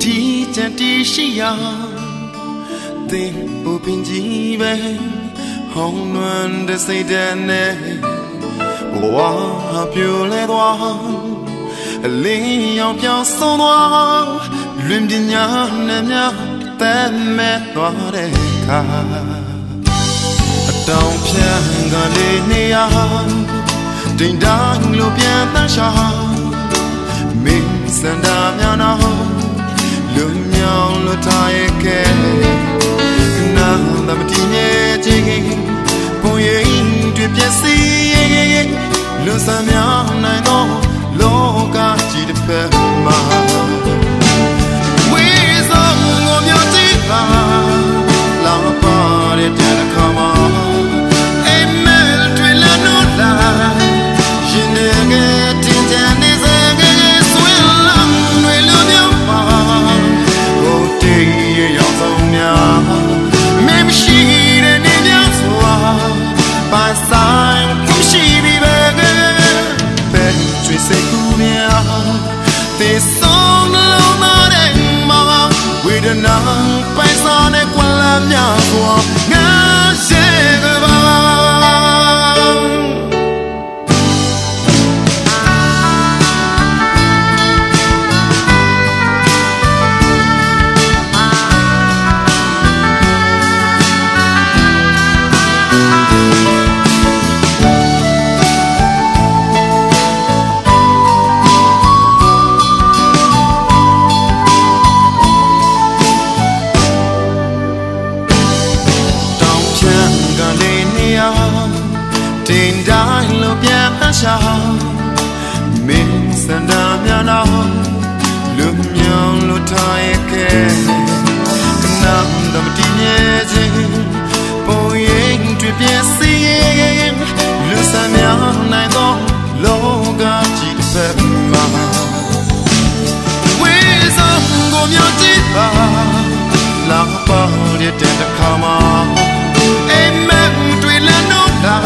တီချန်တီရှိရာသင်ပူပင်ကြီးပဲဟောင်းနွမ်းတဲ့စိတ်ဓာတ်နဲ့ဘဝပြိုလဲသွားအလင်းရောင်ပြောင်းဆုံးသွားလွင်ပညာနဲ့များတမ်းမဲ့သွားတဲ့အခါအတောင်ဖြန်ကလေးနေရာတိမ်တိုင်းလိုပြန်တန်းရှာမင်းစန္ဒာများနောက်လူမြောင်လွတ်ထားရဲ့ကဲနာသမတီရဲ့ချင်းပုံရိပ်တွေပြည့်စည်လူစမ်းများနိုင်တော့လောကကြီးတစ်ဖက်မှာဝေးဆုံးငိုမျိုးတိပါလောင်ပါတဲ့တဲ့ခါမှာအိမ်မဲတွေလမ်းလို့လာရင်ငယ်တင်ကြနေစေဆွေးလမ်းတွေလိုမျိုးပါဟိုတေးရောက်ဆုံးများမင်းမရှိတဲ့နေများစွာပါဆိုင်မရှိပြီပဲပဲချွေစိတ်ကူများတေးဆုံးလုံးမတဲ့မှာဝေဒနာပိုင်စားနဲ့ကွာလာများစွာငါရှိကပါတင်တိုင်းလိုပြန်တန်းရှာမင်းစန္ဒာများနောက်လူမြောင်လွတ်ထားရဲ့ကဲနာသမတီရဲ့ချင်းပုံရိပ်တွေပြည့်စည်လူစမ်းများနိုင်တော့လောကကြီးတစ်ဖက်မှာဝေးဆုံးကိုမျိုးကြည့်ပါလာပါတဲ့တဲ့ခါမှာအိမ်မဲတွေလမ်းတော့လာ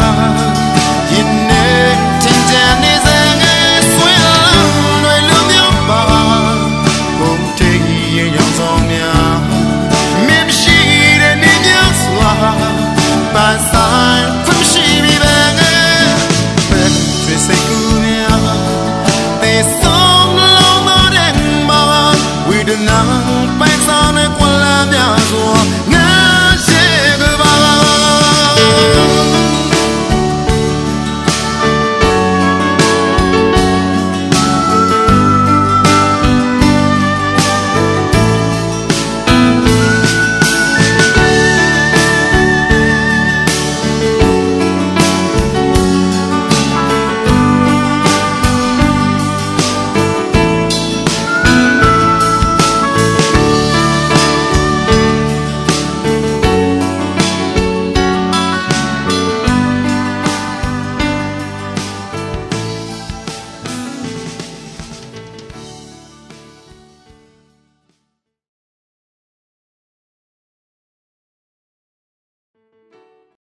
ပါဆိုင်ခွင့်ရှိပြီပဲပဲတွေစိတ်ကူများတေဆုံးလုံးမတဲ့မှာဝေဒနာ